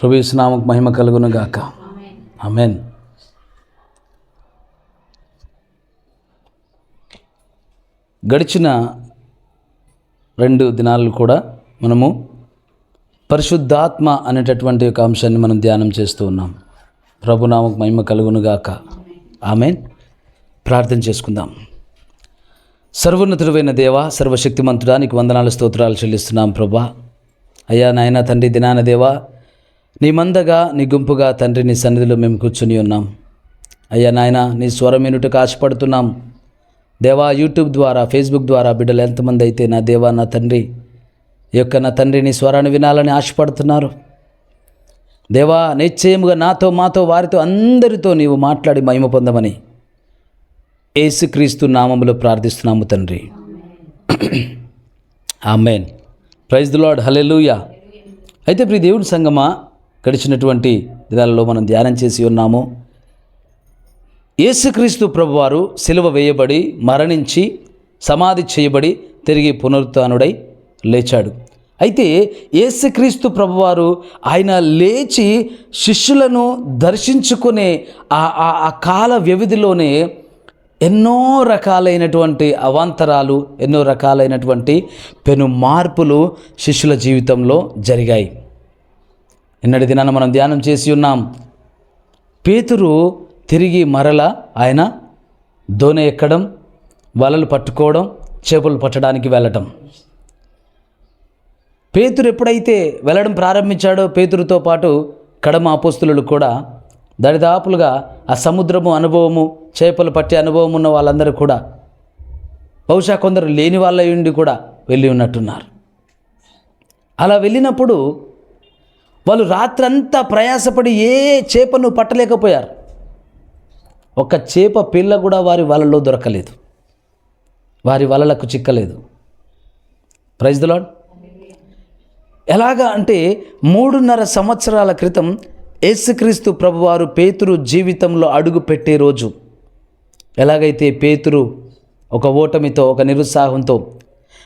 ప్రభు యేసు నామముకు మహిమ కలుగును గాక. ఆమేన్. గడిచిన 2 దినాలు కూడా మనము పరిశుద్ధాత్మ అనేటటువంటి ఒక అంశాన్ని మనం ధ్యానం చేస్తూ ఉన్నాం. ప్రభు నామముకు మహిమ కలుగును గాక. ఆమేన్. ప్రార్థన చేసుకుందాం. సర్వోన్నతుడైన దేవా, సర్వశక్తిమంతుడా, నీకు వందనాలు స్తోత్రాలు చెల్లిస్తున్నాం ప్రభా. అయ్యా నాయన తండ్రి, దినాన దేవా, నీ మందగా నీ గుంపుగా తండ్రి నీ సన్నిధిలో మేము కూర్చుని ఉన్నాం. అయ్యా నాయన నీ స్వరం వినుటకు ఆశపడుతున్నాం దేవా. యూట్యూబ్ ద్వారా, ఫేస్బుక్ ద్వారా బిడ్డలు ఎంతమంది అయితే నా దేవా, నా తండ్రి నా తండ్రి నీ స్వరాన్ని వినాలని ఆశపడుతున్నారు దేవా. నిశ్చయముగా నాతో, మాతో, వారితో, అందరితో నీవు మాట్లాడి మహిమ పొందమని యేసుక్రీస్తు నామములో ప్రార్థిస్తున్నాము తండ్రి. Amen. Praise the Lord. Hallelujah. అయితే ప్రియ దేవుని సంగమా, గడిచినటువంటి దినాలలో మనం ధ్యానం చేసి ఉన్నాము. యేసుక్రీస్తు ప్రభువారు సిలువ వేయబడి, మరణించి, సమాధి చేయబడి, తిరిగి పునరుత్థానుడై లేచాడు. అయితే యేసుక్రీస్తు ప్రభువారు ఆయన లేచి శిష్యులను దర్శించుకునే ఆ కాల వ్యవధిలోనే ఎన్నో రకాలైనటువంటి అవాంతరాలు, ఎన్నో రకాలైనటువంటి పెను మార్పులు శిష్యుల జీవితంలో జరిగాయి. నిన్నటి దినాన మనం ధ్యానం చేసి ఉన్నాం. పేతురు తిరిగి మరల ఆయన దోణి ఎక్కడం, వలలు పట్టుకోవడం, చేపలు పట్టడానికి వెళ్ళటం. పేతురు ఎప్పుడైతే వెళ్ళడం ప్రారంభించాడో, పేతురుతో పాటు కడమ అపోస్తులు కూడా దరిదాపులుగా ఆ సముద్రము అనుభవము, చేపలు పట్టే అనుభవం ఉన్న వాళ్ళందరూ కూడా, బహుశా కొందరు లేని వాళ్ళ ఉండి కూడా వెళ్ళి ఉన్నట్టున్నారు. అలా వెళ్ళినప్పుడు వాళ్ళు రాత్రంతా ప్రయాసపడి ఏ చేపను పట్టలేకపోయారు. ఒక్క చేప పిల్ల కూడా వారి వలలో దొరకలేదు, వారి వలలకు చిక్కలేదు. Praise the Lord. ఎలాగా అంటే 3.5 సంవత్సరాల క్రితం యేసుక్రీస్తు ప్రభువారు పేతురు జీవితంలో అడుగు పెట్టే రోజు, ఎలాగైతే పేతురు ఒక ఓటమితో, ఒక నిరుత్సాహంతో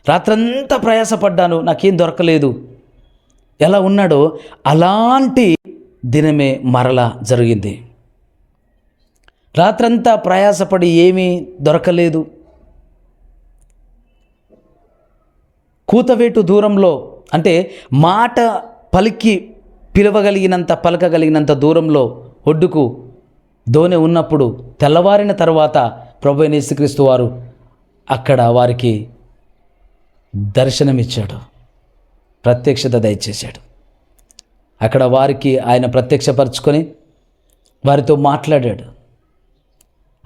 రాత్రంతా ప్రయాసపడ్డాను, నాకేం దొరకలేదు ఎలా ఉన్నాడో, అలాంటి దినమే మరలా జరిగింది. రాత్రంతా ప్రయాసపడి ఏమీ దొరకలేదు. కూతవేటు దూరంలో, అంటే మాట పలకగలిగినంత దూరంలో ఒడ్డుకు దోణి ఉన్నప్పుడు, తెల్లవారిన తర్వాత ప్రభువైన యేసుక్రీస్తు వారు అక్కడ వారికి దర్శనమిచ్చాడు, ప్రత్యక్షత దయచేశాడు. అక్కడ వారికి ఆయన ప్రత్యక్షపరచుకొని వారితో మాట్లాడాడు.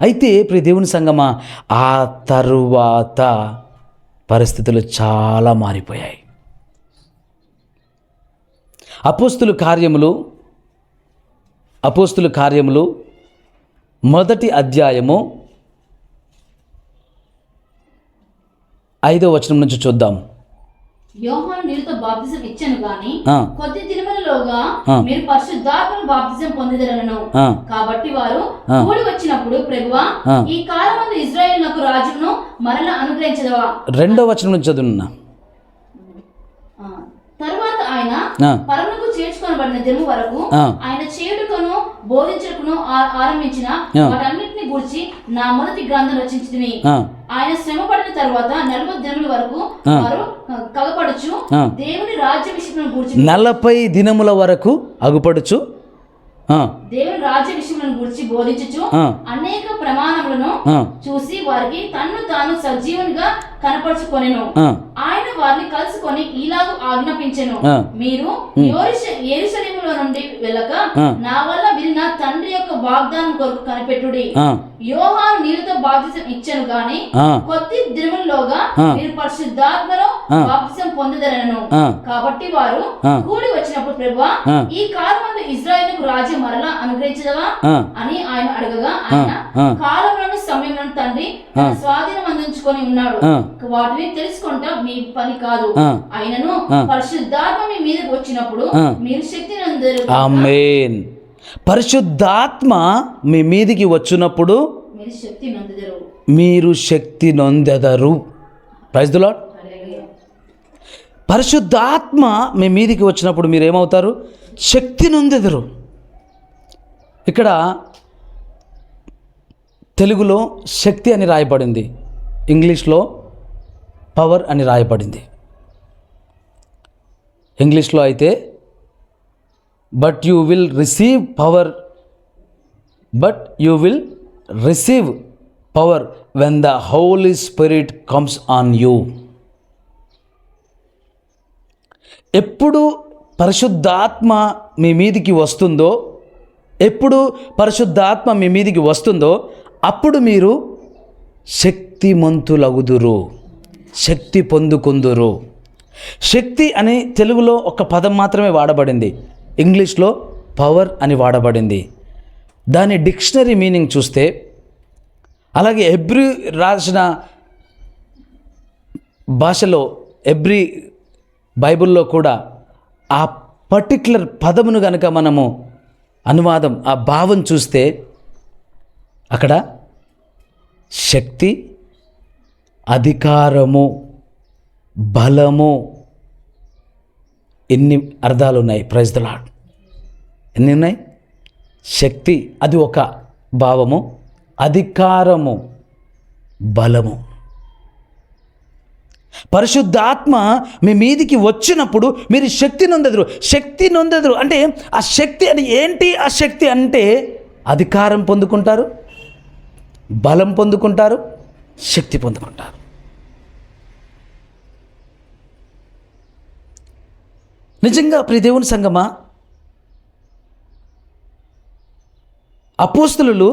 అయితే ప్రియ దేవుని సంగమా, ఆ తరువాత పరిస్థితులు చాలా మారిపోయాయి. అపోస్తుల కార్యములు మొదటి అధ్యాయము 5వ వచనం నుంచి చూద్దాం. యోహాను నీరుతో బాప్తిసం ఇచ్చెను గాని కొద్ది దినములలోగా మీరు పరిశుద్ధాత్మను బాప్తిసం పొందెదరను. కాబట్టి వారు కూడి వచ్చినప్పుడు, ప్రభువా, ఈ కాలమందు ఇశ్రాయేలునకు రాజును మరలా అనుగ్రహించదవా. 2వ వచనం నుంచి చదువున్నా. తరువాత ఆయన పరమునకు చేర్చుకొనబడిన దినము వరకు ఆయన చేయుటకును బోధించుటకును ఆరంభించిన వాటన్నిటిని గూర్చి నా మొదటి గ్రంథం రచించితిని. ఆయన శ్రమ పడిన తరువాత 40 దినముల వరకు వారు కగపడుచు దేవుని రాజ్య విషయములను గూర్చి 40 దినముల వరకు అగుపడుచు దేవుని రాజ్య విషయములను గూర్చి బోధించుచు అనేక ప్రమాణములను చూసి వారికి తన్ను తాను సజీవునిగా కనపరుచుకొనెను. ఆయన వారిని కలుసుకొని ఇలాగూ ఆజ్ఞాపించెను, మీరు యెరూషలేములో నుండి వెళ్ళక నా వల్ల విన్న తండ్రి యొక్క వాగ్దానం కొరకు కనిపెట్టుడి. యోహాను నీరుతో బాప్తిసం ఇచ్చెను గాని కొద్ది దినములలోగా మీరు పరిశుద్ధాత్మలో బాప్తిసం పొందెదరను. కాబట్టి వారు కూడి వచ్చినప్పుడు, ప్రభువా, ఈ కాలమందు ఇశ్రాయేలుకు రాజ్యం మరలా అనుగ్రహించదవా అని ఆయన అడగగా, ఆయన కాలములను సమయములను తండ్రి స్వాధీనం అందించుకొని ఉన్నాడు, వాటిని తెలుసుకుంటా మీ పని కాదు. ఆయనను పరిశుద్ధాత్మ మీ మీదకి వచ్చినప్పుడు మీరు శక్తి నొందెదరు. ఆమేన్. పరిశుద్ధాత్మ మీ మీదికి వచ్చినప్పుడు మీరు శక్తి నొందెదరు. Praise the Lord. పరిశుద్ధాత్మ మీ మీదికి వచ్చినప్పుడు మీరు ఏమవుతారు? శక్తి నొందెదరు. ఇక్కడ తెలుగులో శక్తి అని రాయబడింది, ఇంగ్లీష్లో పవర్ అని రాయబడింది. ఇంగ్లీష్లో అయితే but you will receive power when the Holy Spirit comes on you. ఎప్పుడు పరిశుద్ధాత్మ మీ మీదికి వస్తుందో అప్పుడు మీరు శక్తిమంతులగుదురు, శక్తి పొందుకుందురు. శక్తి అని తెలుగులో ఒక పదం మాత్రమే వాడబడింది, ఇంగ్లీష్లో పవర్ అని వాడబడింది. దాని డిక్షనరీ మీనింగ్ చూస్తే, అలాగే హెబ్రీ రాసిన భాషలో హెబ్రీ బైబిల్లో కూడా ఆ పర్టిక్యులర్ పదమును కనుక మనము అనువాదం, ఆ భావం చూస్తే అక్కడ శక్తి, అధికారము, బలము, ఎన్ని అర్థాలు ఉన్నాయి. Praise the Lord. ఎన్ని ఉన్నాయి? శక్తి అది ఒక భావము, అధికారము, బలము. పరిశుద్ధాత్మ మీ మీదికి వచ్చినప్పుడు మీరు శక్తి నొందెదరు అంటే ఆ శక్తి అని ఏంటి? ఆ శక్తి అంటే అధికారం పొందుకుంటారు, బలం పొందుకుంటారు, శక్తి పొందుకుంటారు. నిజంగా ప్రియ దేవుని సంగమా, అపోస్తలులు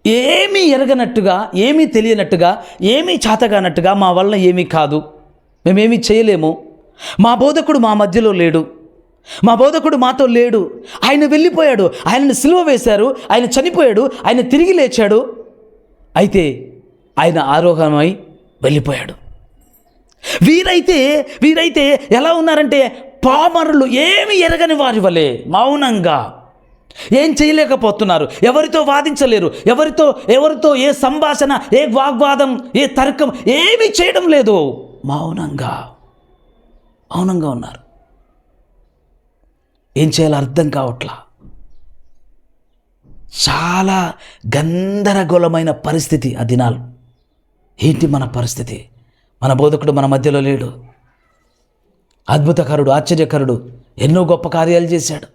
ఏమీ ఎరగనట్టుగా, ఏమీ తెలియనట్టుగా, ఏమీ చేతగానట్టుగా, మా వలన ఏమీ కాదు, మేమేమీ చేయలేము, మా బోధకుడు మా మధ్యలో లేడు, మా బోధకుడు మాతో లేడు, ఆయన వెళ్ళిపోయాడు, ఆయనను సిలువ వేశారు, ఆయన చనిపోయాడు, ఆయన తిరిగి లేచాడు, అయితే ఆయన ఆరోహణమై వెళ్ళిపోయాడు. వీరైతే ఎలా ఉన్నారంటే పామరులు, ఏమి ఎరగని వారి వలె మౌనంగా, ఏం చేయలేకపోతున్నారు, ఎవరితో వాదించలేరు, ఎవరితో ఏ సంభాషణ, ఏ వాగ్వాదం, ఏ తర్కం ఏమీ చేయడం లేదు, మౌనంగా ఉన్నారు. ఏం చేయాలో అర్థం కావట్లా. చాలా గందరగోళమైన పరిస్థితి ఆ దినాలు. ఏంటి మన పరిస్థితి? మన బోధకుడు మన మధ్యలో లేడు, అద్భుతకరుడు, ఆశ్చర్యకరుడు, ఎన్నో గొప్ప కార్యాలు చేశాడు,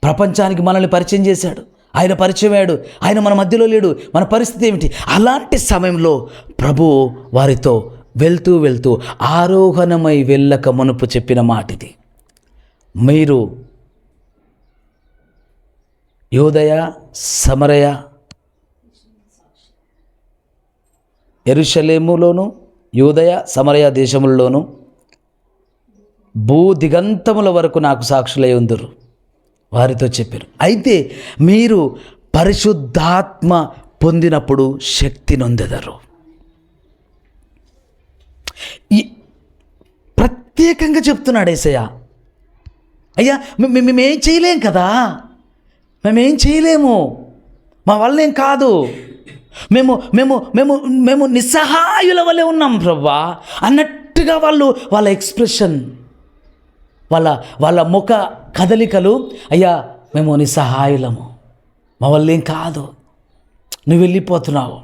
ప్రపంచానికి మనల్ని పరిచయం చేశాడు, ఆయన పరిచయమయ్యాడు, ఆయన మన మధ్యలో లేడు, మన పరిస్థితి ఏమిటి? అలాంటి సమయంలో ప్రభు వారితో వెళ్తూ ఆరోహణమై వెళ్ళక మునుపు చెప్పిన మాట ఇది. మీరు యూదయ, సమరయ, యెరూషలేములోను, యూదయ సమరయ దేశముల్లోనూ భూదిగంతముల వరకు నాకు సాక్షులై ఉందురు వారితో చెప్పారు. అయితే మీరు పరిశుద్ధాత్మ పొందినప్పుడు శక్తి నొందెదరు. ప్రత్యేకంగా చెప్తున్నాడు యేసయ్య. అయ్యా మేమేం చేయలేం కదా, మేమేం చేయలేము, మా వల్ల ఏం కాదు, మేము నిస్సహాయుల వలె ఉన్నాం ప్రభువా అన్నట్టుగా వాళ్ళ ఎక్స్ప్రెషన్, వాళ్ళ ముఖ కదలికలు, అయ్యా మేము నిస్సహాయులము, మా వల్ల ఏం కాదు, నువ్వు వెళ్ళిపోతున్నావు,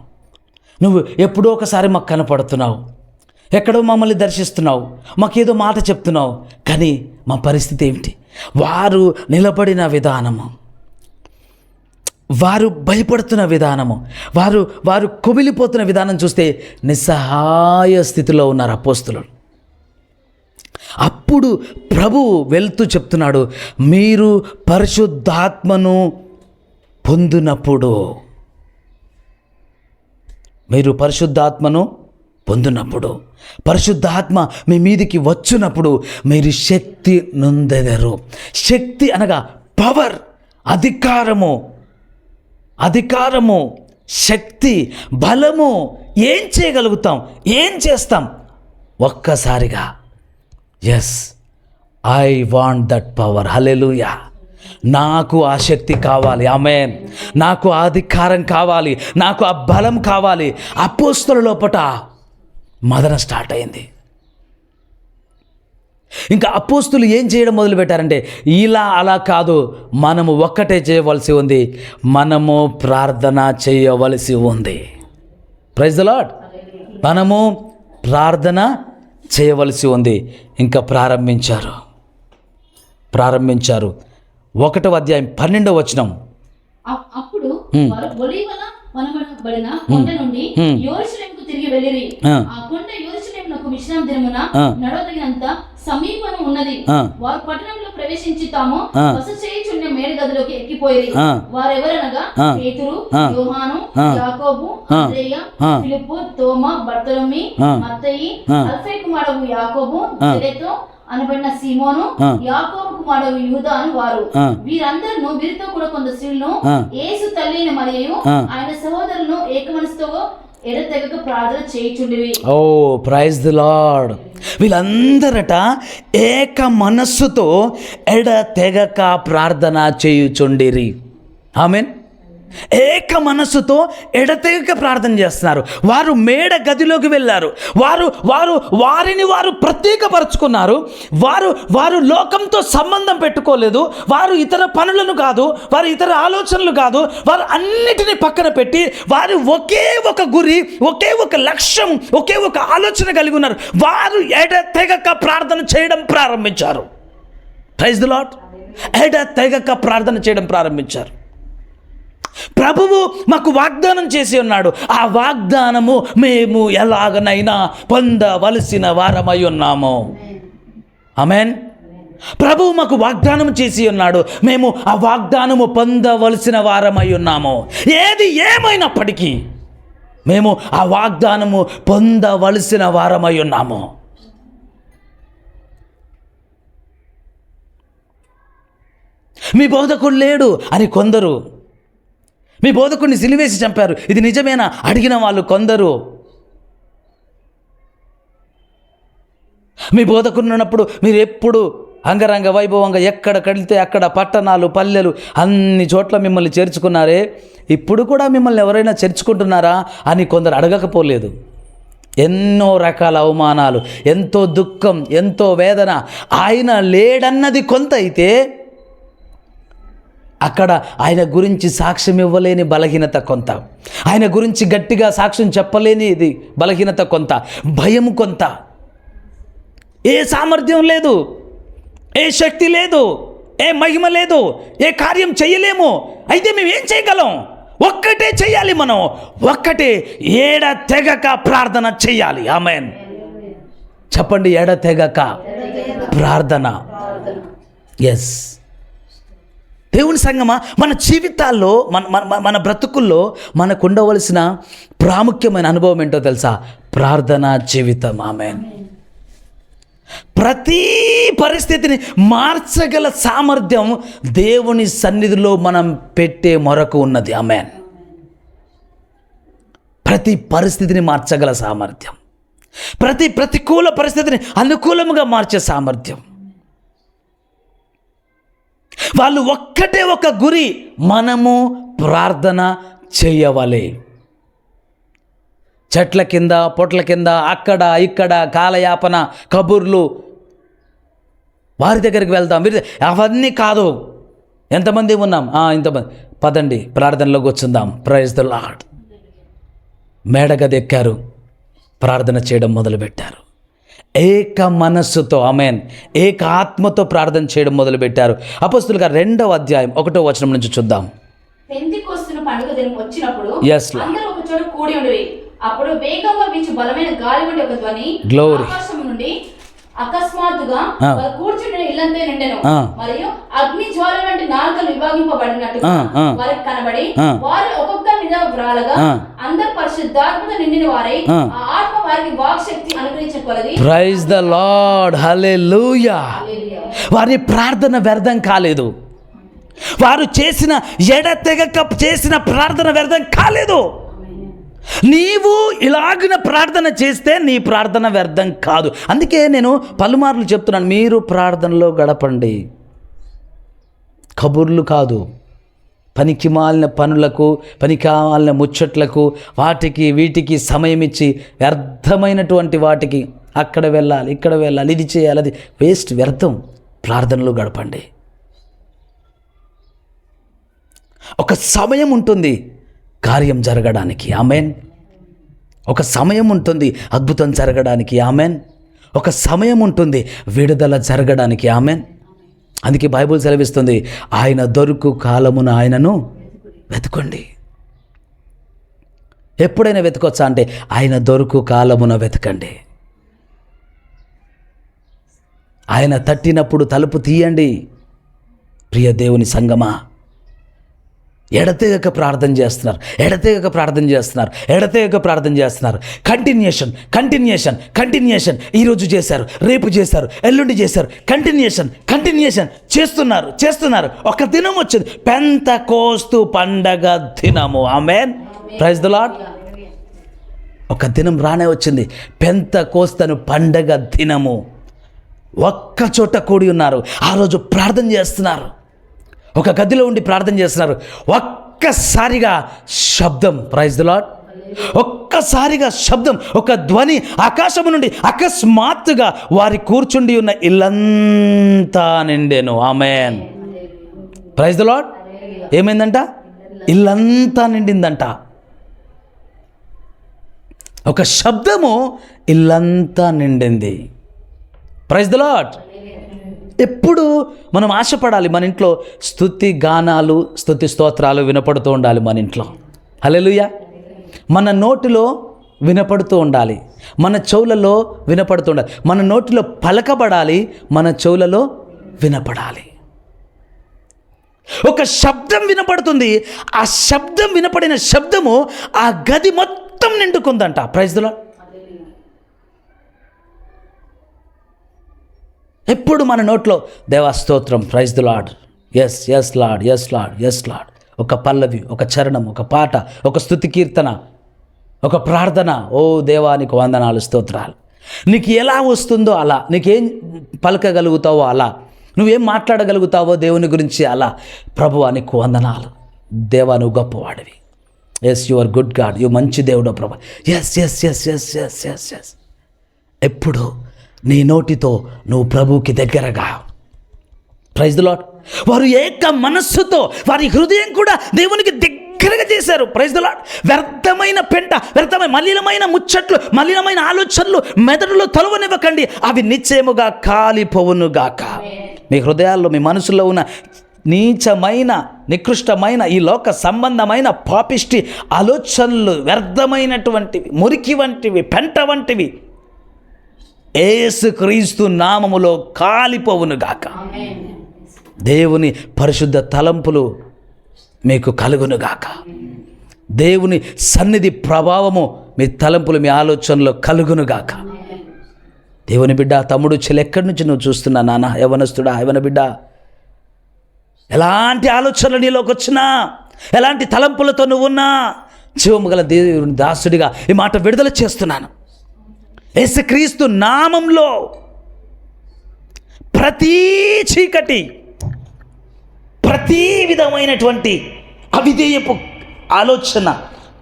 నువ్వు ఎప్పుడో ఒకసారి మాకు కనపడుతున్నావు, ఎక్కడో మమ్మల్ని దర్శిస్తున్నావు, మాకేదో మాట చెప్తున్నావు, కానీ మా పరిస్థితి ఏమిటి? వారు నిలబడిన విధానము, వారు భయపడుతున్న విధానము, వారు కుమిలిపోతున్న విధానం చూస్తే నిస్సహాయ స్థితిలో ఉన్నారు అపోస్తలులు. అప్పుడు ప్రభు వెళ్తూ చెప్తున్నాడు, మీరు పరిశుద్ధాత్మను పొందినప్పుడు, పరిశుద్ధాత్మ మీ మీదికి వచ్చినప్పుడు మీరు శక్తి నొందెదరు. శక్తి అనగా పవర్, అధికారము, శక్తి, బలము. ఏం చేయగలుగుతాం, ఏం చేస్తాం? ఒక్కసారిగా yes, I want that power. Hallelujah. నాకు ఆ శక్తి కావాలి, ఆమేన్. నాకు ఆ అధికారం కావాలి, నాకు ఆ బలం కావాలి. అపోస్తలుల లోపట మదన స్టార్ట్ అయింది. ఇంకా అపోస్తులు ఏం చేయడం మొదలుపెట్టారంటే, ఇలా అలా కాదు, మనము ఒక్కటే చేయవలసి ఉంది, మనము ప్రార్థన చేయవలసి ఉంది. Praise the Lord. మనము ప్రార్థన చేయవలసి ఉంది. ఇంకా ప్రారంభించారు. 1వ అధ్యాయం 12వ వచనం. అప్పుడు వారు ఒలీవల వనబడిన కొండ నుండి యెరూషలేముకు తిరిగి వెళ్ళిరి. ఆ కొండ యెరూషలేమునకు విశ్రాంతి దినమున నడవదగినంత సమీపం ఉన్నది. వారు పట్టణంలో ప్రవేశించి తాము బస చేయుచున్న మేడ గదిలోకి ఎక్కిపోయిరి. వారెవరనగా పేతురు, యోహాను, యాకోబు, అంద్రెయ, ఫిలిప్పు, తోమా, బర్తలోమి, మత్తయి, అల్ఫై కుమారుడు యాకోబు, జెలెతో అనబడిన సీమోను, యాకోబు కుమారుడు యూదా అని వారు. వీరందరూ వీరితో కూడా కొంత స్త్రీలను, యేసు తల్లి అయిన మరియు ఆయన సహోదరులను ఏకమనసుతో ఎడతెగక ప్రార్థన చేయుచుండిరి. ఓ ప్రైజ్ ది లార్డ్. వీళ్ళందరట ఏక మనస్సుతో ఎడతెగక ప్రార్థన చేయుచుండిరి. ఆమేన్. ఏక మనస్సుతో ఎడతెగక ప్రార్థన చేస్తున్నారు. వారు మేడ గదిలోకి వెళ్ళారు. వారిని వారు ప్రత్యేకపరుచుకున్నారు. వారు లోకంతో సంబంధం పెట్టుకోలేదు. వారు ఇతర పనులను కాదు, వారు ఇతర ఆలోచనలు కాదు, వారు అన్నిటినీ పక్కన పెట్టి వారు ఒకే ఒక గురి, ఒకే ఒక లక్ష్యం, ఒకే ఒక ఆలోచన కలిగి ఉన్నారు. వారు ఎడతెగక ప్రార్థన చేయడం ప్రారంభించారు. Praise the Lord. ఎడతెగక ప్రార్థన చేయడం ప్రారంభించారు. ప్రభువు మాకు వాగ్దానం చేసి ఉన్నాడు. ఆ వాగ్దానము మేము ఎలాగనైనా పొందవలసిన వారమై ఉన్నాము. ఆమేన్. ప్రభువు మాకు వాగ్దానం చేసి ఉన్నాడు. మేము ఆ వాగ్దానము పొందవలసిన వారమై ఉన్నాము. ఏది ఏమైనప్పటికీ మేము ఆ వాగ్దానము పొందవలసిన వారమై ఉన్నాము. మీ బోధకుడు లేడు అని కొందరు, మీ బోధకుడిని సిలివేసి చంపారు, ఇది నిజమేనా అడిగిన వాళ్ళు కొందరు. మీ బోధకుడు ఉన్నప్పుడు మీరు ఎప్పుడు అంగరంగ వైభవంగా ఎక్కడ కడితే అక్కడ పట్టణాలు, పల్లెలు అన్ని చోట్ల మిమ్మల్ని చేర్చుకున్నారే, ఇప్పుడు కూడా మిమ్మల్ని ఎవరైనా చేర్చుకుంటున్నారా అని కొందరు అడగకపోలేదు. ఎన్నో రకాల అవమానాలు, ఎంతో దుఃఖం, ఎంతో వేదన. ఆయన లేడన్నది కొంత అయితే, అక్కడ ఆయన గురించి సాక్ష్యం ఇవ్వలేని బలహీనత కొంత, ఆయన గురించి గట్టిగా సాక్ష్యం చెప్పలేని ఇది బలహీనత కొంత, భయం కొంత. ఏ సామర్థ్యం లేదు, ఏ శక్తి లేదు, ఏ మహిమ లేదు, ఏ కార్యం చేయలేము. అయితే మేము ఏం చేయగలం? ఒక్కటే చెయ్యాలి. మనం ఒక్కటే, ఎడతెగక ప్రార్థన చెయ్యాలి. ఆమేన్. చెప్పండి, ఎడతెగక ప్రార్థన. ఎస్. దేవుని సంగమా, మన జీవితాల్లో, మన బ్రతుకుల్లో మనకు ఉండవలసిన ప్రాముఖ్యమైన అనుభవం ఏంటో తెలుసా? ప్రార్థనా జీవితం. ఆమేన్. ప్రతి పరిస్థితిని మార్చగల సామర్థ్యం దేవుని సన్నిధిలో మనం పెట్టే మొరకు ఉన్నది. ఆమేన్. ప్రతి పరిస్థితిని మార్చగల సామర్థ్యం, ప్రతి ప్రతికూల పరిస్థితిని అనుకూలంగా మార్చే సామర్థ్యం. వాళ్ళు ఒక్కటే ఒక గురి, మనము ప్రార్థన చేయవాలి. చెట్ల కింద, పొట్ల కింద, అక్కడ ఇక్కడ కాలయాపన, కబుర్లు, వారి దగ్గరికి వెళ్తాం, అవన్నీ కాదు. ఎంతమంది ఉన్నాం? ఇంతమంది. పదండి ప్రార్థనలో కూర్చుందాం. Praise the lord. మేడగది ఎక్కారు, ప్రార్థన చేయడం మొదలుపెట్టారు. ఏక మనస్సుతో, ఆమేన్, ఏక ఆత్మతో ప్రార్థన చేయడం మొదలుపెట్టారు. అపోస్తలుల కార్యాలు 2వ అధ్యాయం 1వ వచనం నుంచి చూద్దాం. పెంతెకొస్తు పండుగ దినం వచ్చినప్పుడు Yes, అందరూ ఒక చోట కూడి ఉండేవి. అప్పుడు వేగంగా వీచు బలమైన గాలి వంటి ఒక ధ్వని ఆకాశం నుండి అకస్మాత్తుగా వారు కూర్చుండిన ఇల్లంతా నిండెను. మరియు అగ్ని జ్వాల వంటి నాలుకలు విభాగింపబడినట్టు వారికి కనబడి, వారు ఒక్కొక్క మీద వ్రాలగా అందరు పరిశుద్ధాత్మతో నిండిన వారై ఆ ఆత్మ వారికి వాక్శక్తి అనుగ్రహించిన కొలది. Praise the Lord. హల్లెలూయా. వారి ప్రార్థన వ్యర్థం కాలేదు. వారు చేసిన ఎడతెగక చేసిన ప్రార్థన వ్యర్థం కాలేదు. నీవు ఇలాగిన ప్రార్థన చేస్తే నీ ప్రార్థన వ్యర్థం కాదు. అందుకే నేను పలుమార్లు చెప్తున్నాను, మీరు ప్రార్థనలో గడపండి, కబుర్లు కాదు. పనికిమాలిన పనులకు, పనికిమాలిన ముచ్చట్లకు, వాటికి వీటికి సమయం ఇచ్చి వ్యర్థమైనటువంటి వాటికి అక్కడ వెళ్ళాలి, ఇక్కడ వెళ్ళాలి, ఇది చేయాలి, అది వేస్ట్, వ్యర్థం. ప్రార్థనలు గడపండి. ఒక సమయం ఉంటుంది కార్యం జరగడానికి. ఆమెన్. ఒక సమయం ఉంటుంది అద్భుతం జరగడానికి. ఆమెన్. ఒక సమయం ఉంటుంది విడుదల జరగడానికి. ఆమెన్. అందుకే బైబిల్ సెలవిస్తుంది, ఆయన దొరుకు కాలమున ఆయనను వెతుకోండి. ఎప్పుడైనా వెతకొచ్చా అంటే ఆయన దొరుకు కాలమున వెతకండి. ఆయన తట్టినప్పుడు తలుపు తీయండి. ప్రియ దేవుని సంగమా, ఎడతెగక ప్రార్థన చేస్తున్నారు, ఎడతెగక ప్రార్థన చేస్తున్నారు, ఎడతెగక ప్రార్థన చేస్తున్నారు. కంటిన్యూషన్. ఈరోజు చేశారు, రేపు చేశారు, ఎల్లుండి చేశారు, కంటిన్యూషన్ చేస్తున్నారు. ఒక దినం వచ్చింది, పెంతెకోస్తు పండగ దినము. ఆమేన్. Praise the Lord. ఒక దినం రానే వచ్చింది, పెంతెకోస్తు పండగ దినము. ఒక్క చోట కూడి ఉన్నారు. ఆ రోజు ప్రార్థన చేస్తున్నారు, ఒక గదిలో ఉండి ప్రార్థన చేస్తున్నారు. ఒక్కసారిగా శబ్దం. Praise the Lord. ఒక్కసారిగా శబ్దం, ఒక ధ్వని ఆకాశము నుండి అకస్మాత్తుగా వారి కూర్చుండి ఉన్న ఇల్లంతా నిండెను. ఆమేన్. Praise the Lord. ఏమైందంట? ఇల్లంతా నిండిందంట. ఒక శబ్దము ఇల్లంతా నిండింది. Praise the Lord. ఎప్పుడు మనం ఆశపడాలి, మన ఇంట్లో స్తుతి గానాలు, స్తుతి స్తోత్రాలు వినపడుతూ ఉండాలి. మన ఇంట్లో హల్లెలూయా మన నోటిలో వినపడుతూ ఉండాలి, మన చెవులలో వినపడుతూ ఉండాలి. మన నోటిలో పలకబడాలి, మన చెవులలో వినపడాలి. ఒక శబ్దం వినపడుతుంది, ఆ శబ్దం వినపడిన శబ్దము ఆ గది మొత్తం నిండుకుందంట. Praise the Lord. ఎప్పుడు మన నోట్లో దేవా స్తోత్రం, praise the Lord, yes Lord. ఒక పల్లవి, ఒక చరణం, ఒక పాట, ఒక స్తుతి కీర్తన, ఒక ప్రార్థన. ఓ దేవా నీకు వందనాలు, స్తోత్రాలు. నీకు ఎలా వస్తుందో అలా, నీకేం పలకగలుగుతావో అలా, నువ్వేం మాట్లాడగలుగుతావో దేవుని గురించి అలా. ప్రభువా నీకు వందనాలు, దేవా నువ్వు గొప్పవాడివి. Yes you are good God, you మంచి దేవుడో ప్రభా. ఎస్. ఎప్పుడు నీ నోటితో నువ్వు ప్రభువుకి దగ్గరగా. Praise the Lord. వారు ఏక మనస్సుతో వారి హృదయం కూడా దేవునికి దగ్గరగా చేశారు. Praise the Lord. వ్యర్థమైన పెంట, వ్యర్థమైన మలినమైన ముచ్చట్లు, మలినమైన ఆలోచనలు మెదడులో తొలవనివ్వకండి, అవి నిశ్చయముగా కాలిపోవునుగాక. మీ హృదయాల్లో, మీ మనసులో ఉన్న నీచమైన, నికృష్టమైన, ఈ లోక సంబంధమైన పాపిష్టి ఆలోచనలు, వ్యర్థమైనటువంటివి, మురికి వంటివి, పెంట వంటివి యేసుక్రీస్తు నామములో కాలిపోవునుగాక. దేవుని పరిశుద్ధ తలంపులు మీకు కలుగునుగాక. దేవుని సన్నిధి ప్రభావము మీ తలంపులు, మీ ఆలోచనలో కలుగునుగాక. దేవుని బిడ్డ, తమ్ముడు, చెల్లి, ఎక్కడి నుంచి నువ్వు చూస్తున్నా నాన్న, యవనస్తుడా, యవన బిడ్డ, ఎలాంటి ఆలోచనలు నీలోకి వచ్చినా, ఎలాంటి తలంపులతో నువ్వున్నా, జీవము గల దేవుని దాసుడిగా ఈ మాట విడుదల చేస్తున్నాను. యేసుక్రీస్తు నామంలో ప్రతి చీకటి, ప్రతి విధమైనటువంటి అవిధేయపు ఆలోచన,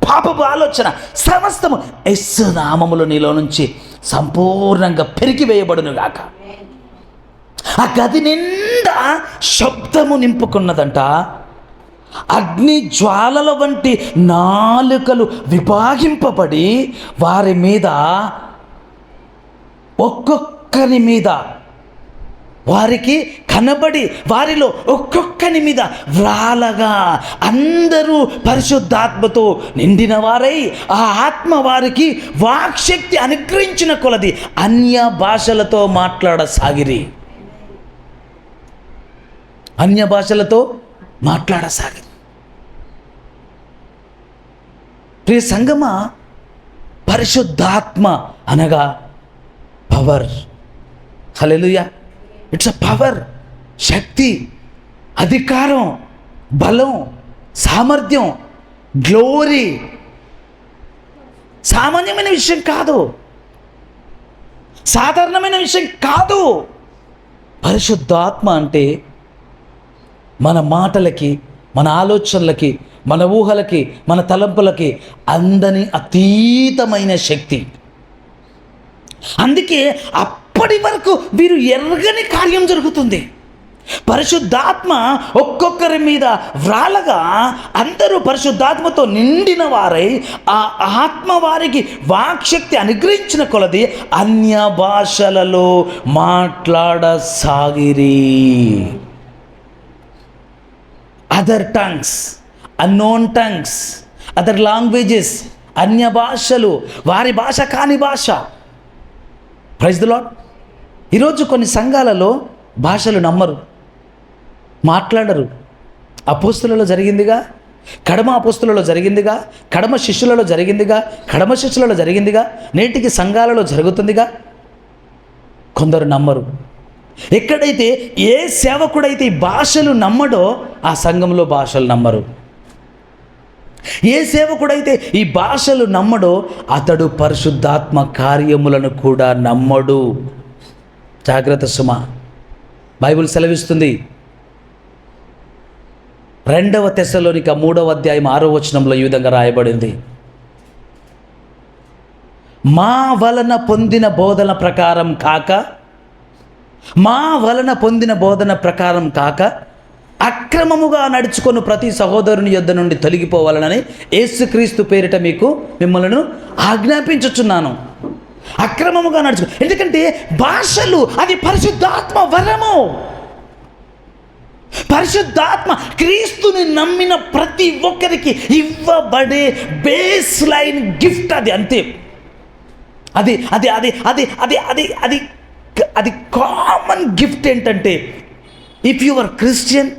పాపపు ఆలోచన సమస్తము యేసు నామములో నీలో నుంచి సంపూర్ణంగా పెరిగివేయబడునుగాక. ఆ గది నిండా శబ్దము నింపుకున్నదంట. అగ్ని జ్వాలల వంటి నాలుకలు విభాగింపబడి వారి మీద, ఒక్కొక్కరి మీద, వారికి కనబడి వారిలో ఒక్కొక్కని మీద వ్రాలగా, అందరూ పరిశుద్ధాత్మతో నిండిన వారై ఆ ఆత్మ వారికి వాక్శక్తి అనుగ్రహించిన కొలది అన్య భాషలతో మాట్లాడసాగిరి. అన్య భాషలతో మాట్లాడసాగిరి. ప్రియ సంగమా, పరిశుద్ధాత్మ అనగా power. Hallelujah. It's a power, శక్తి, అధికారం, బలం, సామర్థ్యం, గ్లోరీ. సామాన్యమైన విషయం కాదు, సాధారణమైన విషయం కాదు. పరిశుద్ధాత్మ అంటే మన మాటలకి మన ఆలోచనలకి, మన ఊహలకి, మన తలంపులకి అందని అతీతమైన శక్తి. అందుకే అప్పటి వరకు వీరు ఎరగని కార్యం జరుగుతుంది. పరిశుద్ధాత్మ ఒక్కొక్కరి మీద వ్రాలగా అందరూ పరిశుద్ధాత్మతో నిండిన వారై ఆ ఆత్మ వారికి వాక్శక్తి అనుగ్రహించిన కొలది అన్య భాషలలో మాట్లాడసాగిరి. Other tongues, unknown tongues, other languages, అన్య భాషలు, వారి భాష కాని భాష. Praise the Lord. ఈరోజు కొన్ని సంఘాలలో భాషలు నమ్మరు, మాట్లాడరు. అపోస్తులలో జరిగిందిగా, కడమ అపోస్తులలో జరిగిందిగా, కడమ శిష్యులలో జరిగిందిగా, కడమ శిష్యులలో జరిగిందిగా, నేటికి సంఘాలలో జరుగుతుందిగా. కొందరు నమ్మరు. ఎక్కడైతే ఏ సేవకుడైతే ఈ భాషలు నమ్మడో ఆ సంఘంలో భాషలు నమ్మరు. ఏ సేవకుడైతే ఈ భాషలు నమ్మడో అతడు పరిశుద్ధాత్మ కార్యములను కూడా నమ్మడు. జాగ్రత్త సుమ. బైబిల్ సెలవిస్తుంది, 2 తెస్సలోనిక 3వ అధ్యాయం 6వ వచనంలో ఈ విధంగా రాయబడింది, మా వలన పొందిన బోధన ప్రకారం కాక, మా వలన పొందిన బోధన ప్రకారం కాక అక్రమముగా నడుచుకొని ప్రతి సహోదరుని యొద్ద నుండి తొలగిపోవాలనని యేసుక్రీస్తు పేరిట మిమ్మల్ని ఆజ్ఞాపించుచున్నాను. అక్రమముగా నడుచు, ఎందుకంటే భాషలు అది పరిశుద్ధాత్మ వరము. పరిశుద్ధాత్మ క్రీస్తుని నమ్మిన ప్రతి ఒక్కరికి ఇవ్వబడే బేస్ లైన్ గిఫ్ట్. అది అంతే. అది అది అది అది అది అది అది అది కామన్ గిఫ్ట్. ఏంటంటే ఇఫ్ యు ఆర్ క్రిస్టియన్,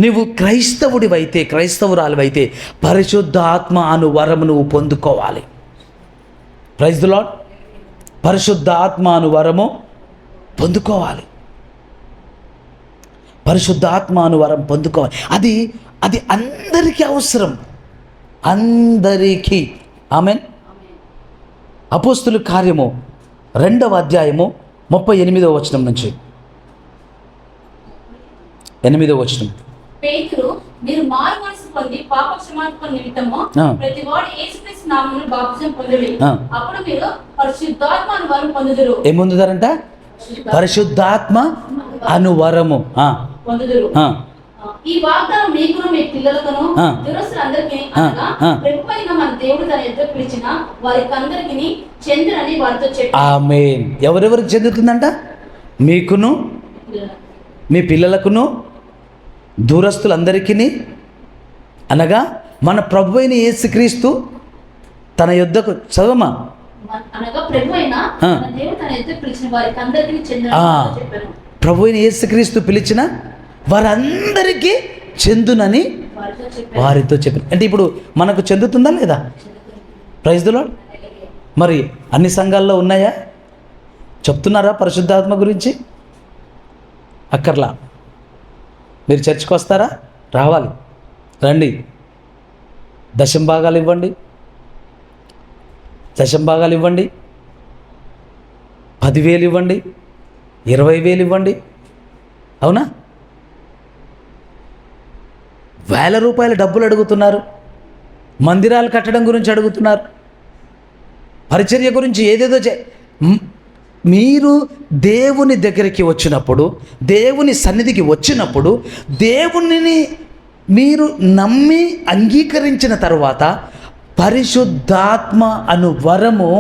నువ్వు క్రైస్తవుడివైతే, క్రైస్తవురాలివైతే పరిశుద్ధాత్మ అను వరము నువ్వు పొందుకోవాలి. Praise the Lord. పరిశుద్ధాత్మ అను వరము పొందుకోవాలి. పరిశుద్ధాత్మ అను వరం పొందుకోవాలి. అది అది అందరికీ అవసరం, అందరికీ. ఆమేన్. అపోస్తుల కార్యము 2వ అధ్యాయము 38వ వచనం నుంచి 8వ వచనం. పేతురు, మీరు మారు మనసు పొంది పాప క్షమాపణ నిమిత్తము ప్రతి వాడు యేసుక్రీస్తు నామమున బాప్తిసం పొందుడి. అప్పుడు మీరు పరిశుద్ధాత్మ అను వరం పొందుదురు. ఏం పొందుతారంట? పరిశుద్ధాత్మ అను వరము పొందుదురు. ఈ వాగ్దానం మీకును మీ పిల్లలకును దురస్తులందరికీ అనగా ప్రభువైన మన దేవుడు తన ఎదుట పిలిచిన వారికందరికీ చెందునని వారితో చెప్పాడు. ఆమేన్. ఎవరెవరికి చెందుతుందంట? మీకును మీ పిల్లలకును దూరస్తులందరికీ అనగా మన ప్రభువైన యేసుక్రీస్తు తన యొద్దకు, చదవమా, అనగా ప్రభువైన మన దేవుడు తన ఎదుట పిలిచిన వారికందరికీ చెందునని చెప్పాను. ప్రభువైన యేసుక్రీస్తు పిలిచిన వారందరికీ చెందునని వారితో చెప్పారు. అంటే ఇప్పుడు మనకు చెందుతుందా లేదా? Praise the Lord. మరి అన్ని సంఘాల్లో ఉన్నాయా? చెప్తున్నారా పరిశుద్ధాత్మ గురించి? అక్కర్లా. మీరు చర్చికి వస్తారా? రావాలి, రండి. దశంభాగాలు ఇవ్వండి, 10,000 ఇవ్వండి, 20,000 ఇవ్వండి. అవునా? వేల రూపాయల డబ్బులు అడుగుతున్నారు, మందిరాలు కట్టడం గురించి అడుగుతున్నారు, పరిచర్య గురించి ఏదేదో మీరు దేవుని దగ్గరికి వచ్చినప్పుడు, దేవుని సన్నిధికి వచ్చినప్పుడు, దేవునిని మీరు నమ్మి అంగీకరించిన తర్వాత పరిశుద్ధాత్మ అను వరము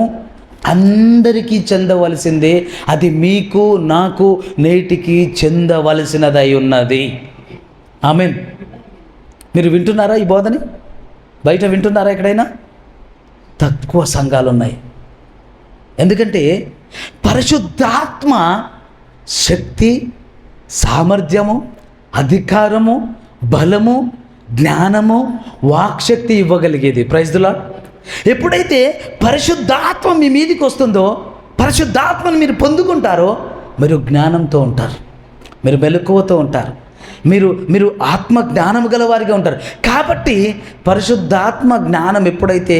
అందరికీ చెందవలసిందే. అది మీకు నాకు నేటికి చెందవలసినదై ఉన్నది. ఆమేన్. మీరు వింటున్నారా ఈ బోధని? బయట వింటున్నారా ఎక్కడైనా? తక్కువ సంఘాలు ఉన్నాయి. ఎందుకంటే పరిశుద్ధాత్మ శక్తి, సామర్థ్యము, అధికారము, బలము, జ్ఞానము, వాక్శక్తి ఇవ్వగలిగేది. Praise the Lord. ఎప్పుడైతే పరిశుద్ధాత్మ మీ మీదికి వస్తుందో, పరిశుద్ధాత్మను మీరు పొందుకుంటారో, మీరు జ్ఞానంతో ఉంటారు, మీరు మెలకువతో ఉంటారు, మీరు ఆత్మ జ్ఞానం గలవారిగా ఉంటారు. కాబట్టి పరిశుద్ధాత్మ జ్ఞానం ఎప్పుడైతే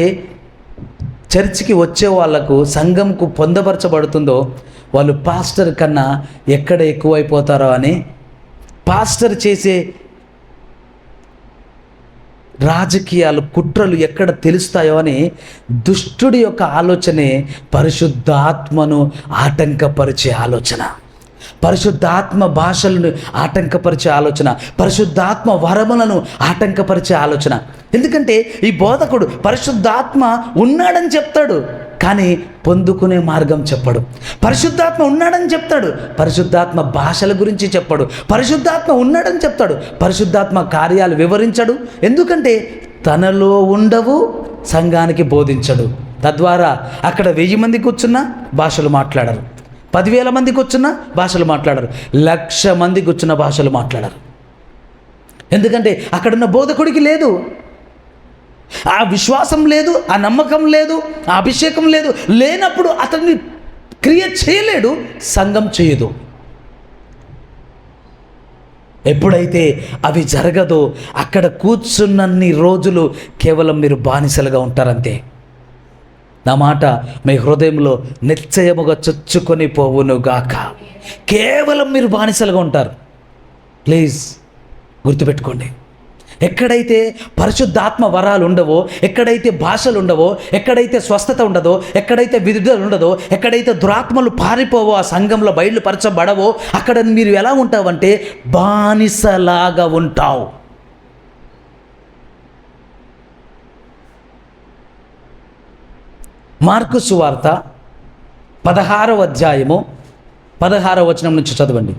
చర్చికి వచ్చే వాళ్లకు, సంఘంకు పొందపరచబడుతుందో, వాళ్ళు పాస్టర్ కన్నా ఎక్కడ ఎక్కువైపోతారో అని పాస్టర్ చేసే రాజకీయాలు, కుట్రలు ఎక్కడ తెలుస్తాయో అని దుష్టుడి యొక్క ఆలోచనే పరిశుద్ధాత్మను ఆటంకపరిచే ఆలోచన, పరిశుద్ధాత్మ భాషలను ఆటంకపరిచే ఆలోచన, పరిశుద్ధాత్మ వరములను ఆటంకపరిచే ఆలోచన. ఎందుకంటే ఈ బోధకుడు పరిశుద్ధాత్మ ఉన్నాడని చెప్తాడు, కానీ పొందుకునే మార్గం చెప్పడు. పరిశుద్ధాత్మ ఉన్నాడని చెప్తాడు, పరిశుద్ధాత్మ భాషల గురించి చెప్పడు. పరిశుద్ధాత్మ ఉన్నాడని చెప్తాడు, పరిశుద్ధాత్మ కార్యాలు వివరించడు. ఎందుకంటే తనలో ఉండవు, సంఘానికి బోధించడు. తద్వారా అక్కడ 1000 మంది కూర్చున్నా భాషలు మాట్లాడరు, 10,000 మంది కూర్చున్నా భాషలు మాట్లాడరు, 1,00,000 మంది కూర్చున్న భాషలు మాట్లాడరు. ఎందుకంటే అక్కడున్న బోధకుడికి లేదు, ఆ విశ్వాసం లేదు, ఆ నమ్మకం లేదు, ఆ అభిషేకం లేదు. లేనప్పుడు అతన్ని క్రియ చేయలేడు, సంఘం చేయదు. ఎప్పుడైతే అవి జరగదో అక్కడ కూర్చున్నన్ని రోజులు కేవలం మీరు బానిసలుగా ఉంటారంతే. నా మాట మీ హృదయంలో నిశ్చయముగా చొచ్చుకొని పోవునుగాక. కేవలం మీరు బానిసలుగా ఉంటారు. ప్లీజ్ గుర్తుపెట్టుకోండి. ఎక్కడైతే పరిశుద్ధాత్మ వరాలు ఉండవో, ఎక్కడైతే భాషలు ఉండవో, ఎక్కడైతే స్వస్థత ఉండదో, ఎక్కడైతే విడుదల ఉండదో, ఎక్కడైతే దురాత్మలు పారిపోవో, ఆ సంఘంలో బయలుపరచబడవో, అక్కడ మీరు ఎలా ఉంటావంటే బానిసలాగా ఉంటావు. మార్కు సువార్త 16వ అధ్యాయము 16వ వచనం నుంచి చదవండి.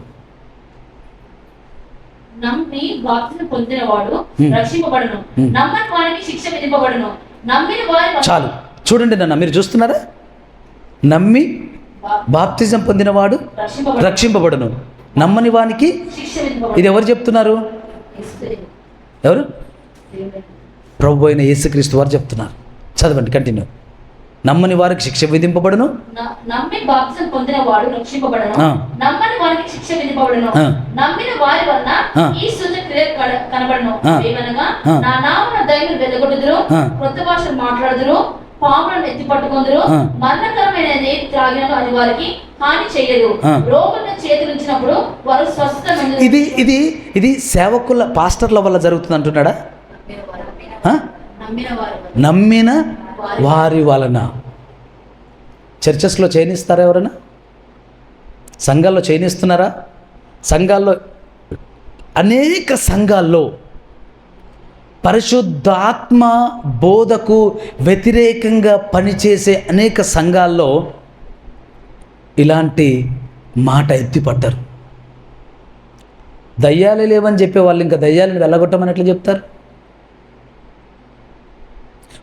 నమ్మి బాప్తిస్మం పొందినవాడు రక్షింపబడును, నమ్మని వారికి శిక్ష విధింపబడును. నమ్మిన వారి చాలు చూడండి నాన్న, మీరు చూస్తున్నారా? నమ్మి బాప్తిజం పొందినవాడు రక్షింపబడును, నమ్మని వానికి శిక్ష విధింపబడును. ఇది ఎవరు చెప్తున్నారు? ఎవరు? ప్రభు అయిన యేసుక్రీస్తు వారు చెప్తున్నారు. చదవండి, కంటిన్యూ. నమ్మని వారికి శిక్ష విధింపబడును, నమ్మి బాప్తిస్మం పొందినవాడు రక్షింపబడును, నమ్మని వారికి శిక్ష విధింపబడును. నమ్మిన వారి వలన ఈ సూచక క్రియలు కనబడును. ఏమనగా నా నామమున దయ్యములు వెళ్ళగొట్టుదురు, కొత్త భాషలు మాట్లాడుదురు, పాములను ఎత్తి పట్టుకొందురు, మరణకరమైనది త్రాగినను అది వారికి హాని చేయదు, రోగులను చేతులుంచినప్పుడు వారు స్వస్థత నొందుదురు. ఇది ఇది ఇది సేవకుల పాస్టర్ల వల్ల జరుగుతుంది అంటున్నాడా? నమ్మిన వారి వలన. చర్చెస్లో చేయనిస్తారా? ఎవరైనా సంఘాల్లో చేయనిస్తున్నారా? సంఘాల్లో, అనేక సంఘాల్లో పరిశుద్ధాత్మ బోధకు వ్యతిరేకంగా పనిచేసే అనేక సంఘాల్లో ఇలాంటి మాట ఎత్తిపడ్డారు. దయ్యాలే లేవని చెప్పే వాళ్ళు ఇంకా దయ్యాలను వెళ్ళగొట్టమని ఎట్లా చెప్తారు?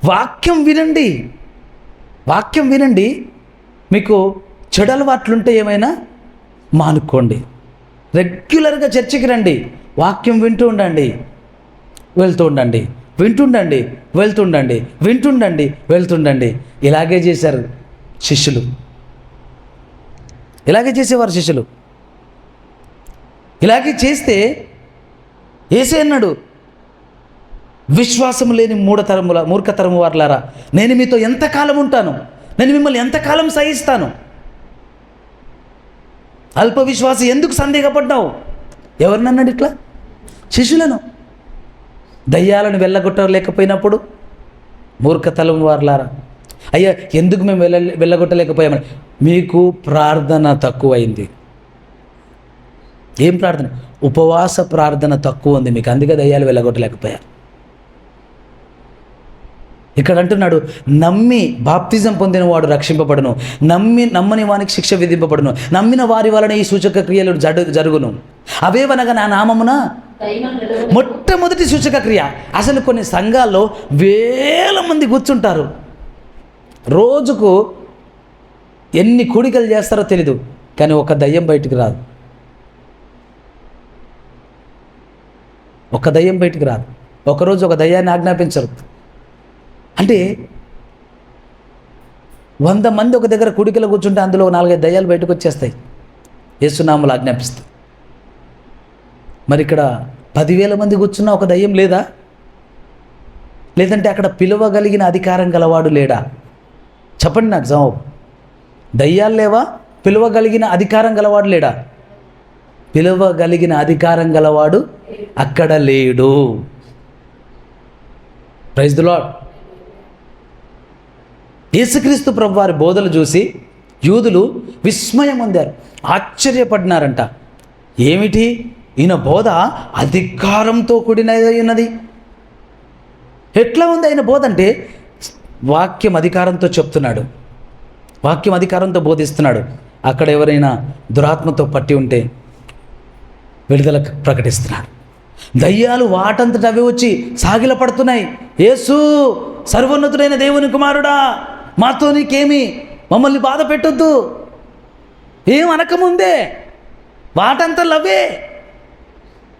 వాక్యం వినండి, వాక్యం వినండి. మీకు చెడు అలవాట్లుంటే ఏమైనా మానుకోండి. రెగ్యులర్గా చర్చికి రండి, వాక్యం వింటూ ఉండండి, వెళ్తూ ఉండండి, వింటుండండి, వెళ్తుండండి, వింటుండండి, వెళ్తుండండి. ఇలాగే చేశారు శిష్యులు, ఇలాగే చేసేవారు శిష్యులు. ఇలాగే చేస్తే యేసే అన్నాడు, విశ్వాసం లేని మూర్ఖతరము వారులారా, నేను మీతో ఎంతకాలం ఉంటాను, నేను మిమ్మల్ని ఎంతకాలం సహిస్తాను. అల్ప విశ్వాసి ఎందుకు సందేహపడ్డావు? ఎవరినన్నాడు ఇట్లా? శిష్యులను. దయ్యాలను వెళ్ళగొట్టలేకపోయినప్పుడు మూర్ఖతరం వారులారా, అయ్యా ఎందుకు మేము వెళ్ళగొట్టలేకపోయామని, మీకు ప్రార్థన తక్కువైంది. ఏం ప్రార్థన? ఉపవాస ప్రార్థన తక్కువ ఉంది మీకు, అందుకే దయ్యాలు వెళ్ళగొట్టలేకపోయారు. ఇక్కడ అంటున్నాడు, నమ్మి బాప్తిజం పొందినవాడు రక్షింపబడును, నమ్మని వానికి శిక్ష విధింపబడును, నమ్మిన వారి వలన ఈ సూచక క్రియలు జరుగును. అవేవనగా నా నామమున. మొట్టమొదటి సూచక క్రియ. అసలు కొన్ని సంఘాల్లో 1000 మంది కూర్చుంటారు, రోజుకు ఎన్ని కూడికలు చేస్తారో తెలీదు, కానీ ఒక దయ్యం బయటికి రాదు, ఒక దయ్యం బయటికి రాదు. ఒకరోజు ఒక దయ్యాన్ని ఆజ్ఞాపించరు. అంటే 100 మంది ఒక దగ్గర కూడికలో కూర్చుంటే అందులో 4-5 దయ్యాలు బయటకు వచ్చేస్తాయి, యేసునామములో ఆజ్ఞాపిస్తాయి. మరి ఇక్కడ 10,000 మంది కూర్చున్నా ఒక దయ్యం లేదా? లేదంటే అక్కడ పిలవగలిగిన అధికారం గలవాడు లేడా? చెప్పండి నాకు జవాబు. దయ్యాలు లేవా? పిలవగలిగిన అధికారం గలవాడు లేడా? పిలవగలిగిన అధికారం గలవాడు అక్కడ లేడు. Praise the Lord. యేసుక్రీస్తు ప్రభు వారి బోధలు చూసి యూదులు విస్మయం పొందారు, ఆశ్చర్యపడినారంట. ఏమిటి ఈయన బోధ అధికారంతో కూడినది ఉన్నది. ఎట్లా ఉంది ఆయన బోధ అంటే వాక్యం అధికారంతో చెప్తున్నాడు, వాక్యం అధికారంతో బోధిస్తున్నాడు. అక్కడ ఎవరైనా దురాత్మతో పట్టి ఉంటే విడుదల ప్రకటిస్తున్నాడు. దయ్యాలు వాటంతట అవి వచ్చి సాగిల పడుతున్నాయి. యేసు సర్వోన్నతుడైన దేవుని కుమారుడా, మాతో నీకేమి, మమ్మల్ని బాధ పెట్టొద్దు, ఏం అనకముందే వాటంతలవే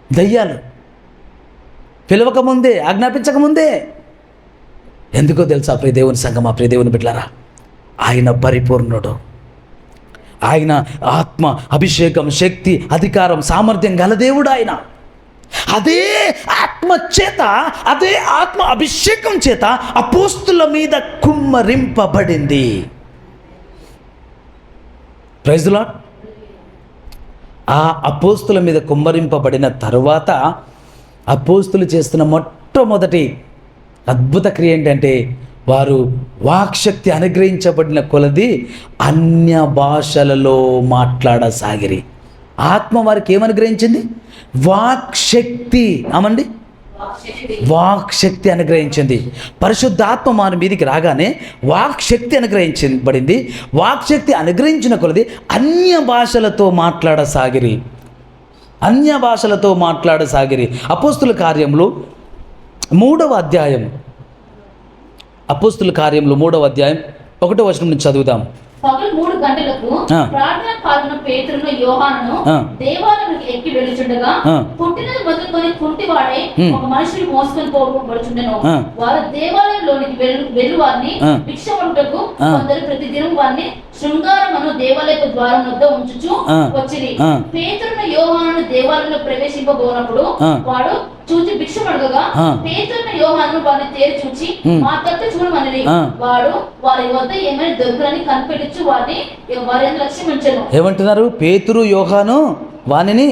దయ్యాలు, పిలవకముందే, ఆజ్ఞాపించకముందే. ఎందుకో తెలుసా ప్రియ దేవుని సంగమా, ప్రియ దేవుని బిడ్డలారా, ఆయన పరిపూర్ణుడు. ఆయన ఆత్మ అభిషేకం, శక్తి, అధికారం, సామర్థ్యం గల దేవుడు ఆయన. అదే ఆత్మ చేత, అదే ఆత్మ అభిషేకం చేత అపోస్తుల మీద కుమ్మరింపబడింది. Praise the lord. ఆ అపోస్తుల మీద కుమ్మరింపబడిన తరువాత అపోస్తులు చేస్తున్న మొట్టమొదటి అద్భుత క్రియ ఏంటంటే, వారు వాక్శక్తి అనుగ్రహించబడిన కొలది అన్య భాషలలో మాట్లాడసాగిరి. ఆత్మ వారికి ఏమనుగ్రహించింది? వాక్శక్తి. అమండి, వాక్శక్తి అనుగ్రహించింది. పరిశుద్ధాత్మ మన మీదికి రాగానే వాక్శక్తి అనుగ్రహించబడింది. వాక్శక్తి అనుగ్రహించిన కొలది అన్య భాషలతో మాట్లాడసాగిరి, అన్య భాషలతో మాట్లాడసాగిరి. అపోస్తుల కార్యములు 3వ అధ్యాయం, అపోస్తుల కార్యములు 3వ అధ్యాయం 1వ వచనం నుంచి చదువుదాం. పగలు 3 గంటలకు ప్రార్థన కారున పేతురును యోహానును దేవాలయానికి ఎక్కి వెళ్ళుచుండగా పుట్టినది మొదలుకొని కుంటివాడే ఒక మనుషుని మోసుకొని పోబడుచుండెను. వారు దేవాలయంలోనికి వెళ్ళు వారిని భిక్షపడుటకు కొందరు ప్రతి దినం వారిని శృంగారమును దేవాలయ ద్వారం వద్ద ఉంచుచు వచ్చిరి. పేతురును యోహానును దేవాలయంలో ప్రవేశింపబోనప్పుడు వాడు చూచి భిక్షమడగగా పేతురును యోహానును వారిని తేరి చూచి మా తట్టు చూడమనిరి. వాడు వారి వద్ద ఏమైనా దొరుకులని కనిపెట్టుచు వారిని లక్ష్యం ఉంచెను. ఏమంటున్నారు? పేతురు యోహాను వానిని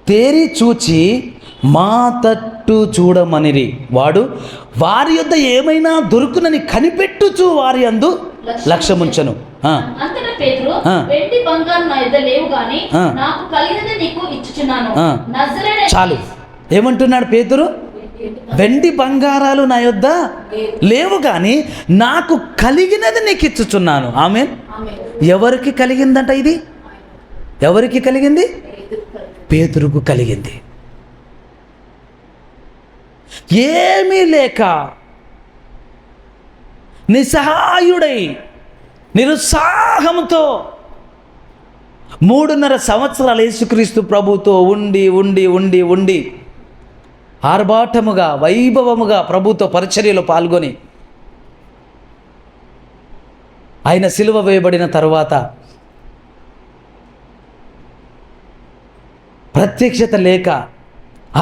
తేరి చూచి మా తట్టు చూడమనిరి. వాడు వారి యొద్ద ఏమైనా దొరుకునని కనిపెట్టుచు వారి యందు లక్ష్యముంచెను. అంతటా పేతురు, వెండి బంగారం నా యొద్ద లేవు గాని నాకు కలిగినది నీకు ఇచ్చుచున్నాను. నజరేయుడైన చాలు. ఏమంటున్నాడు పేతురు? వెండి బంగారాలు నా యొద్ద లేవు కానీ నాకు కలిగినది నీకు ఇచ్చుచున్నాను. ఆమేన్. ఎవరికి కలిగిందంట ఇది? ఎవరికి కలిగింది? పేతురుకు కలిగింది. ఏమీ లేక నిస్సహాయుడై నిరుత్సాహంతో 3.5 సంవత్సరాలు యేసుక్రీస్తు ప్రభుతో ఉండి ఉండి ఉండి ఉండి ఆర్భాటముగా వైభవముగా ప్రభుతో పరిచర్యలో పాల్గొని ఆయన సిలువ వేయబడిన తరువాత ప్రత్యక్షత లేక,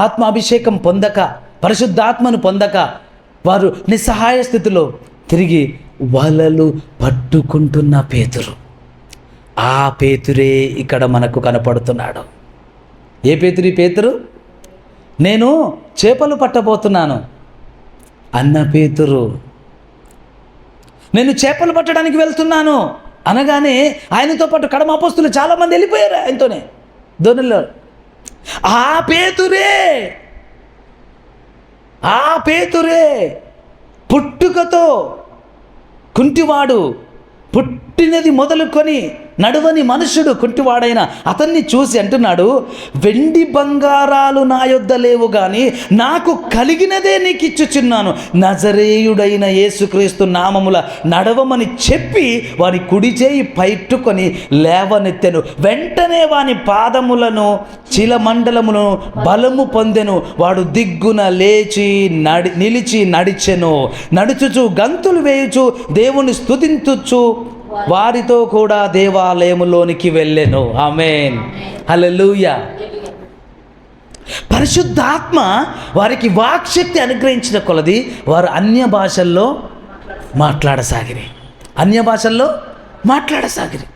ఆత్మాభిషేకం పొందక, పరిశుద్ధాత్మను పొందక వారు నిస్సహాయ స్థితిలో తిరిగి వలలు పట్టుకుంటున్న పేతురు, ఆ పేతురే ఇక్కడ మనకు కనపడుతున్నాడు. ఏ పేతురు? పేతురు నేను చేపలు పట్టబోతున్నాను అన్న పేతురు. నేను చేపలు పట్టడానికి వెళ్తున్నాను అనగానే ఆయనతో పాటు కడమ అపోస్తులు చాలామంది వెళ్ళిపోయారు ఆయనతోనే దోణిలో. ఆ పేతురే పుట్టుకతో కుంటివాడు, పుట్టినది మొదలుకొని నడువని మనుషుడు కుంటివాడైన అతన్ని చూసి అంటున్నాడు, వెండి బంగారాలు నా యొద్ద లేవు కానీ నాకు కలిగినదే నీకు ఇచ్చుచున్నాను. నజరేయుడైన యేసుక్రీస్తు నామముల నడవమని చెప్పి వాని కుడి చేయి పైట్టుకొని లేవనెత్తెను. వెంటనే వాని పాదములను చీలమండలమును బలము పొందెను. వాడు దిగ్గున లేచి నిలిచి నడిచెను. నడుచుచు గంతులు వేయుచు దేవుని స్తుతించుచు వారితో కూడా దేవాలయములోనికి వెళ్ళెను. ఆమేన్, హల్లెలూయా. పరిశుద్ధాత్మ వారికి వాక్శక్తి అనుగ్రహించిన కొలది వారు అన్య భాషల్లో మాట్లాడసాగిరి, అన్య భాషల్లో మాట్లాడసాగిరి.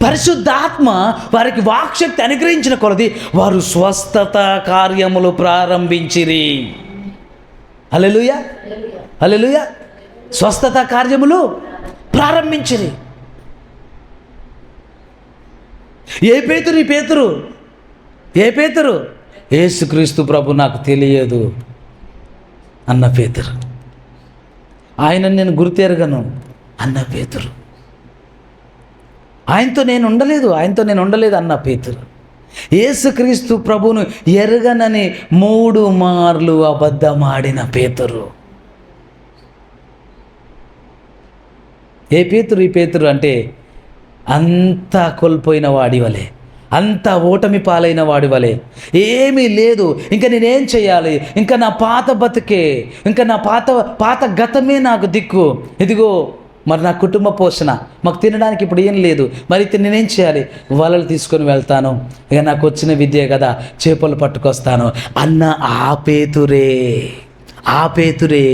పరిశుద్ధాత్మ వారికి వాక్శక్తి అనుగ్రహించిన కొలది వారు స్వస్థత కార్యములు ప్రారంభించిరి. హల్లెలూయా. హల్లెలూయా. స్వస్థత కార్యములు ప్రారంభించిరి. ఏ పేతురు యేసుక్రీస్తు ప్రభు నాకు తెలియదు అన్న పేతురు. ఆయన నేను గుర్తెరగను అన్న పేతురు. ఆయనతో నేను ఉండలేదు అన్న పేతురు. యేసుక్రీస్తు ప్రభువును ఎరగనని 3 మార్లు అబద్ధమాడిన పేతురు. ఈ పేతురు అంటే అంతా కోల్పోయిన వాడి వలె, అంత ఓటమి పాలైన వాడి వలె, ఏమీ లేదు, ఇంకా నేనేం చేయాలి, ఇంకా నా పాత బతుకే, ఇంకా నా పాత గతమే నాకు దిక్కు, ఇదిగో మరి నా కుటుంబ పోషణ, మాకు తినడానికి ఇప్పుడు ఏం లేదు, మరి నేనేం చేయాలి, వలలు తీసుకొని వెళ్తాను, ఇక నాకు వచ్చిన విద్య కదా, చేపలు పట్టుకొస్తాను అన్న ఆ పేతురే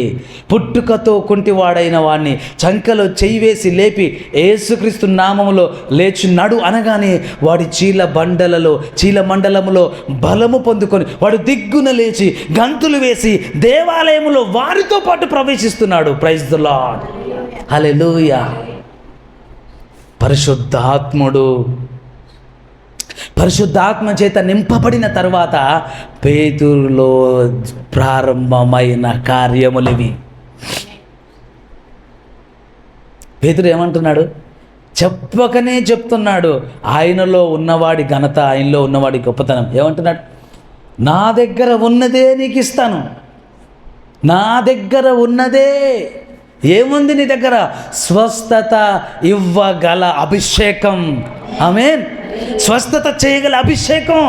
పుట్టుకతో కుంటివాడైన వాడిని చంకలో చెయ్యి వేసి లేపి యేసుక్రీస్తు నామములో లేచి నడు అనగానే వాడి చీల మండలములో బలము పొందుకొని వాడు దిగ్గున లేచి గంతులు వేసి దేవాలయములో వారితో పాటు ప్రవేశిస్తున్నాడు. ప్రైజ్ ది లార్డ్, హల్లెలూయా. పరిశుద్ధాత్మ చేత నింపబడిన తర్వాత పేతురులో ప్రారంభమైన కార్యములివి. పేతురు ఏమంటున్నాడు? చెప్పకనే చెప్తున్నాడు. ఆయనలో ఉన్నవాడి ఘనత, ఆయనలో ఉన్నవాడి గొప్పతనం. ఏమంటున్నాడు? నా దగ్గర ఉన్నదే నీకు ఇస్తాను, నా దగ్గర ఉన్నదే. ఏముంది నీ దగ్గర? స్వస్థత ఇవ్వగల అభిషేకం. ఆమేన్. స్వస్థత చేయగల అభిషేకం,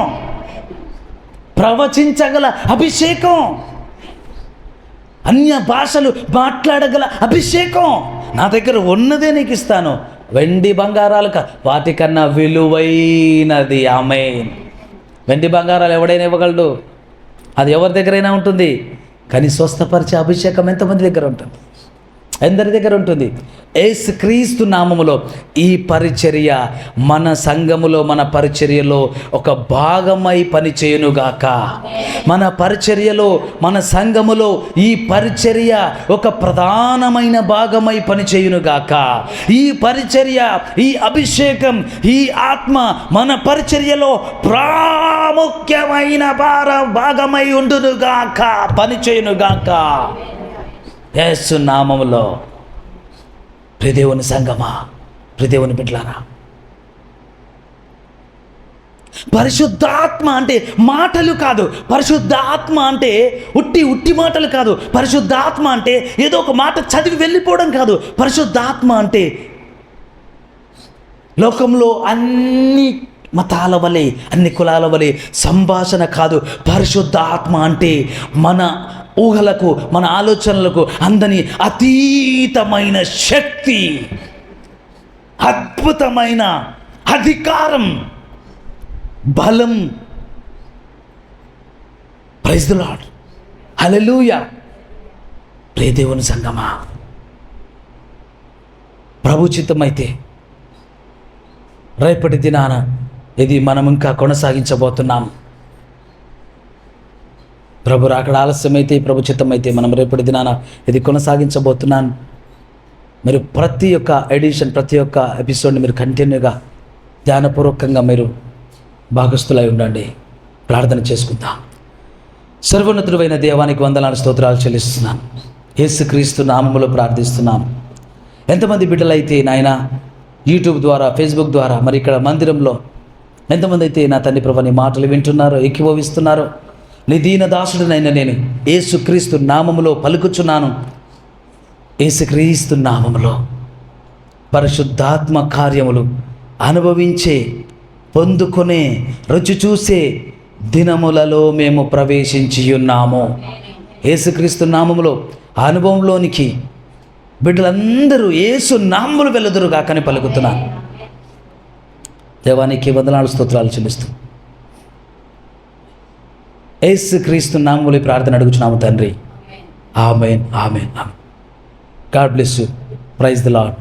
ప్రవచించగల అభిషేకం, అన్య భాషలు మాట్లాడగల అభిషేకం. నా దగ్గర ఉన్నదే నీకు ఇస్తాను. వెండి బంగారాలు వాటికన్నా విలువైనది. ఆమేన్. వెండి బంగారాలు ఎవడైనా ఇవ్వగలడు, అది ఎవరి దగ్గరైనా ఉంటుంది. కానీ స్వస్థపరిచే అభిషేకం ఎంతమంది దగ్గర ఉంటుంది? అందరి దగ్గర ఉంటుంది. యేసుక్రీస్తు నామములో ఈ పరిచర్య మన సంఘములో, మన పరిచర్యలో ఒక భాగమై పనిచేయునుగాక. మన పరిచర్యలో, మన సంఘములో ఈ పరిచర్య ఒక ప్రధానమైన భాగమై పనిచేయునుగాక. ఈ పరిచర్య, ఈ అభిషేకం, ఈ ఆత్మ మన పరిచర్యలో ప్రాముఖ్యమైన భాగమై ఉండునుగాక, పనిచేయునుగాక. యేసు నామములో. ప్రియదేవుని సంగమా, ప్రియదేవుని బిడ్డలారా, పరిశుద్ధాత్మ అంటే మాటలు కాదు. పరిశుద్ధాత్మ అంటే ఉట్టి మాటలు కాదు. పరిశుద్ధాత్మ అంటే ఏదో ఒక మాట చదివి వెళ్ళిపోవడం కాదు. పరిశుద్ధాత్మ అంటే లోకంలో అన్ని మతాల వలె, అన్ని కులాల వలె సంభాషణ కాదు. పరిశుద్ధాత్మ అంటే మన ఊహలకు, మన ఆలోచనలకు అందని అతీతమైన శక్తి, అద్భుతమైన అధికారం, బలం. ప్రైజ్ ది లార్డ్, హల్లెలూయా. ప్రియదేవుని సంగమా, ప్రభు చిత్తమైతే రేపటి దినాన ఇది మనం ఇంకా కొనసాగించబోతున్నాం. ప్రభు రాకడ ఆలస్యమైతే, ప్రభు చిత్తమైతే మనం రేపటి దినాన ఇది కొనసాగించబోతున్నాను. మీరు ప్రతి ఒక్క ఎడిషన్, ప్రతి ఒక్క ఎపిసోడ్ని మీరు కంటిన్యూగా ధ్యానపూర్వకంగా మీరు భాగస్థులై ఉండండి. ప్రార్థన చేసుకుందాం. సర్వోన్నతుడైన దేవానికి వందనాలు, స్తోత్రాలు చెల్లిస్తున్నాను. యేసుక్రీస్తు నామములో ప్రార్థిస్తున్నాను. ఎంతమంది బిడ్డలైతే నాయన యూట్యూబ్ ద్వారా, ఫేస్బుక్ ద్వారా, మరి ఇక్కడ మందిరంలో ఎంతమంది అయితే నా తండ్రి ప్రభు నీ మాటలు వింటున్నారో, ఏకీభవిస్తున్నారో, నీ దీన దాసుడినైనా నేను యేసుక్రీస్తు నామములో పలుకుచున్నాను. యేసుక్రీస్తు నామములో పరిశుద్ధాత్మ కార్యములు అనుభవించే, పొందుకునే, రుచి చూసే దినములలో మేము ప్రవేశించి ఉన్నాము. యేసుక్రీస్తు నామములో అనుభవంలోనికి బిడ్డలందరూ యేసు నామములు వెలుదురుగా కని పలుకుతున్నాను. దేవానికి వందనాలు, స్తోత్రాలు చెల్లిస్తూ యేసుక్రీస్తు నామములో ప్రార్థన అడుగుచున్నాము తండ్రి. Amen, amen, amen. God bless you. Praise the lord.